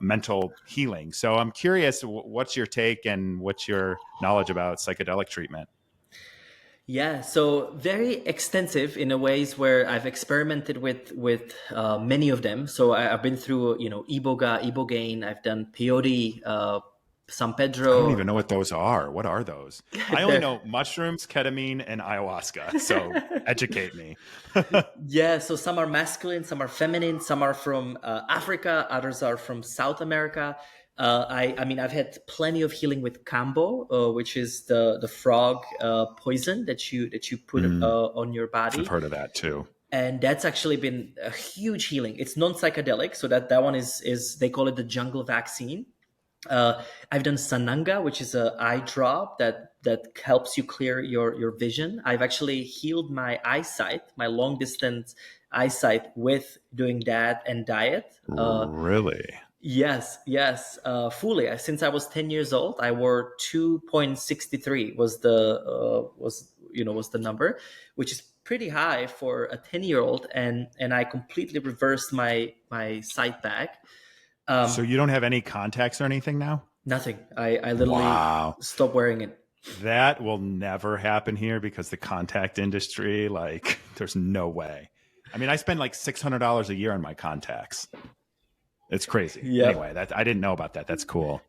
mental healing. So I'm curious, what's your take and what's your knowledge about psychedelic treatment? Yeah, so very extensive in a ways where I've experimented with many of them. So I've been through, Iboga, Ibogaine. I've done peyote, San I don't Pedro. even know what those are. What are those? I only There, know mushrooms, ketamine, and ayahuasca. So educate me. yeah. So some are masculine, some are feminine, some are from Africa, others are from South America. I mean, I've had plenty of healing with kambo, which is the frog poison that you put Mm, on your I've body. heard of that too. And that's actually been a huge healing. It's non-psychedelic, so that one is they call it the jungle vaccine. I've done sananga, which is a eye drop that helps you clear your vision. I've actually healed my eyesight, my long distance eyesight, with doing that and diet. Really? Yes, fully. Since I was 10 years old, I wore 2.63 was the number, which is pretty high for a 10-year-old, and I completely reversed my sight back. So you don't have any contacts or anything now? Nothing. I literally Wow. stopped wearing it. That will never happen here because the contact industry, like, there's no way. I mean, I spend like $600 a year on my contacts. It's crazy. Anyway, Yep. that I didn't know about that. That's cool.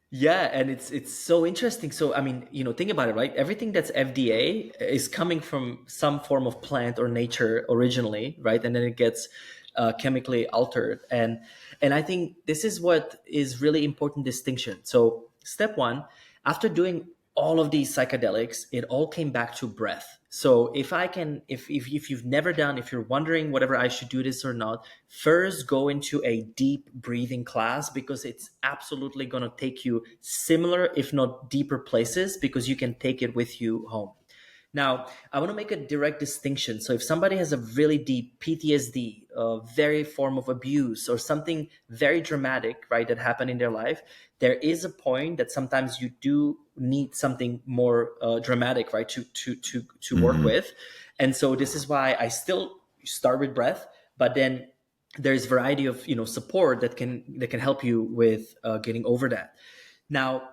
Yeah, and it's so interesting. So I mean, think about it, right? Everything that's FDA is coming from some form of plant or nature originally, right? And then it gets chemically altered, and I think this is what is really important distinction. So step one, after doing all of these psychedelics, it all came back to breath. So if you've never done, if you're wondering whether I should do this or not, first go into a deep breathing class, because it's absolutely going to take you similar, if not deeper places, because you can take it with you home. Now, I want to make a direct distinction. So if somebody has a really deep PTSD, a very form of abuse, or something very dramatic, right, that happened in their life, there is a point that sometimes you do need something more dramatic, right, to work Hmm. with. And so this is why I still start with breath, but then there's variety of support that can help you with getting over that. Now,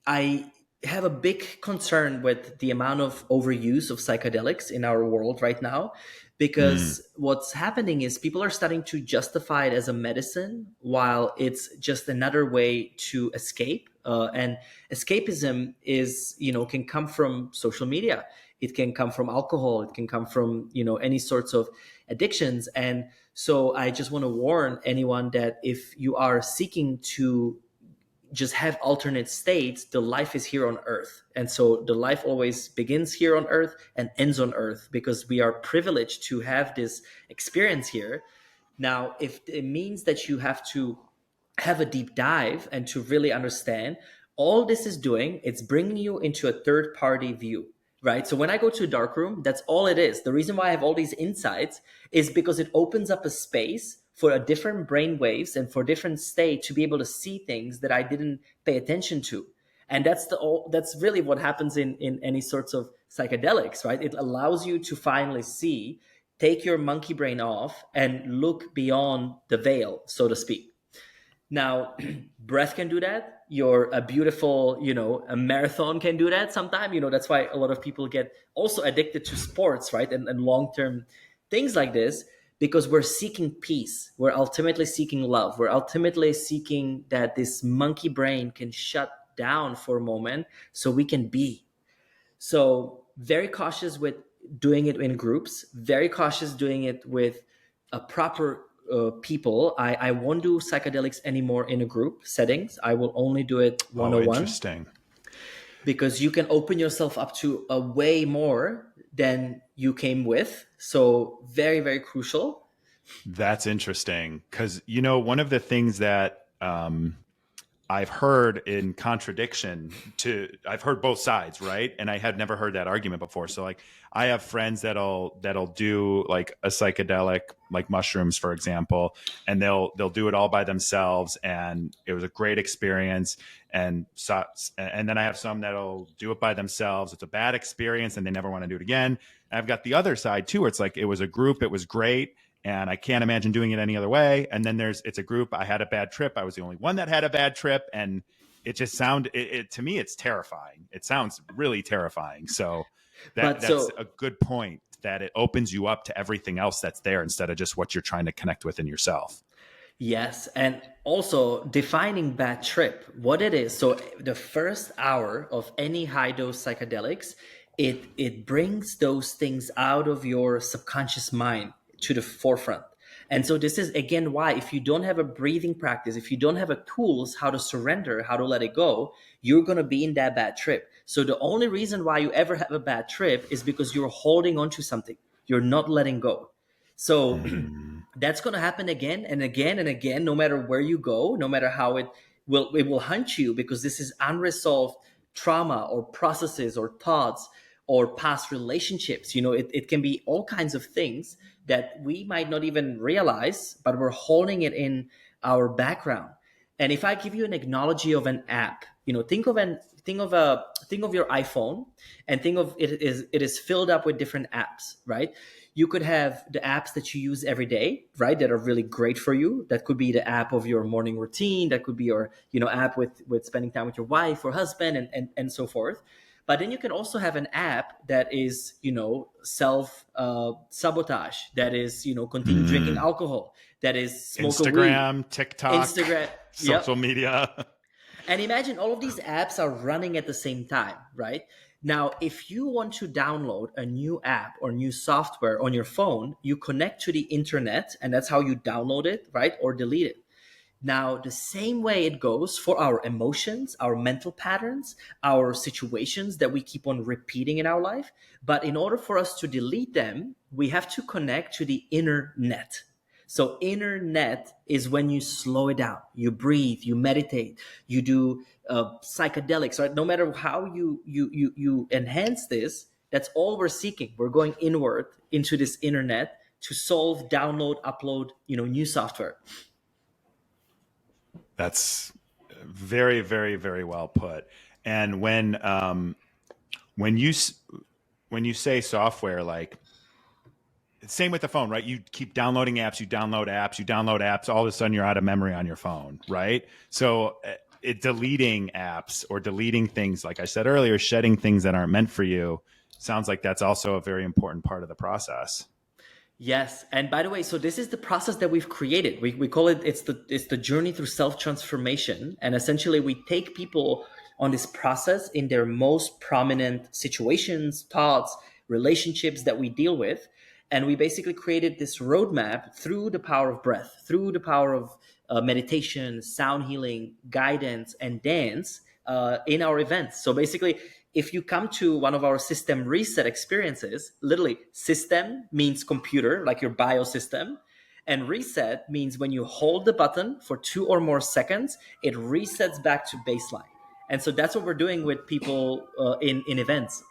I have a big concern with the amount of overuse of psychedelics in our world right now, Mm. because what's happening is people are starting to justify it as a medicine while it's just another way to escape. And escapism can come from social media. It can come from alcohol. It can come from, any sorts of addictions. And so I just want to warn anyone that if you are seeking to just have alternate states, the life is here on earth. And so the life always begins here on earth and ends on earth, because we are privileged to have this experience here. Now, if it means that you have to have a deep dive and to really understand, all this is doing, it's bringing you into a third party view, right? So when I go to a dark room, that's all it is. The reason why I have all these insights is because it opens up a space for a different brain waves and for different state to be able to see things that I didn't pay attention to. And that's really what happens in any sorts of psychedelics, right? It allows you to finally see, take your monkey brain off and look beyond the veil, so to speak. Now, breath can do that. A beautiful, a marathon can do that sometime. That's why a lot of people get also addicted to sports, right? And long-term things like this, because we're seeking peace. We're ultimately seeking love. We're ultimately seeking that this monkey brain can shut down for a moment so we can be. So very cautious with doing it in groups, very cautious doing it with a proper people. I won't do psychedelics anymore in a group settings. I will only do it Oh, 101, interesting. because you can open yourself up to a way more than you came with. So very, very crucial. That's interesting because one of the things that I've heard in contradiction to, I've heard both sides, right? And I had never heard that argument before. So like I have friends that'll do like a psychedelic, like mushrooms, for example, and they'll do it all by themselves. And it was a great experience. And then I have some that'll do it by themselves. It's a bad experience and they never want to do it again. And I've got the other side too, where it's like, it was a group, it was great. and I can't imagine doing it any other way. And then it's a group. I had a bad trip. I was the only one that had a bad trip, and it just to me, it's terrifying. It sounds really terrifying. So But that's so a good point, that it opens you up to everything else that's there instead of just what you're trying to connect with in yourself. yes, and also defining bad trip, what it is. So the first hour of any high dose psychedelics, it brings those things out of your subconscious mind to the forefront. And so this is again why, if you don't have a breathing practice, if you don't have a tools how to surrender, how to let it go, you're going to be in that bad trip. So the only reason why you ever have a bad trip is because you're holding on to something. You're not letting go. So Mm. that's going to happen again and again and again, no matter where you go, no matter how it will hunt you, because this is unresolved trauma or processes or thoughts or past relationships. It can be all kinds of things that we might not even realize, but we're holding it in our background. And if I give you an analogy of an app, think of your iPhone, and think of it is filled up with different apps, right? You could have the apps that you use every day, right, that are really great for you. That could be the app of your morning routine. That could be your app with spending time with your wife or husband, and so forth. But then you can also have an app that is self sabotage, that is continue drinking Mm. alcohol, that is smoke a weed. Instagram, TikTok, Instagram. social Yep. media. And imagine all of these apps are running at the same time, right? Now, if you want to download a new app or new software on your phone, you connect to the internet, and that's how you download it, right? Or delete it. Now, the same way it goes for our emotions, our mental patterns, our situations that we keep on repeating in our life. But in order for us to delete them, we have to connect to the inner net. So, inner net is when you slow it down, you breathe, you meditate, you do psychedelics, right? No matter how you enhance this, that's all we're seeking. We're going inward into this internet to solve, download, upload, new software. That's very, very, very well put. And when you when you say software, like, same with the phone, right? You keep downloading apps, you download apps, you download apps. All of a sudden, you're out of memory on your phone, right? So, deleting apps or deleting things, like I said earlier, shedding things that aren't meant for you, sounds like that's also a very important part of the process. Yes, and by the way, so this is the process that we've created. We call it, it's the journey through self transformation, and essentially we take people on this process in their most prominent situations, thoughts, relationships that we deal with, and we basically created this roadmap through the power of breath, through the power of meditation, sound healing, guidance, and dance in our events. So basically, if you come to one of our system reset experiences, literally system means computer, like your biosystem, and reset means when you hold the button for 2 or more seconds, it resets back to baseline. And so that's what we're doing with people in events.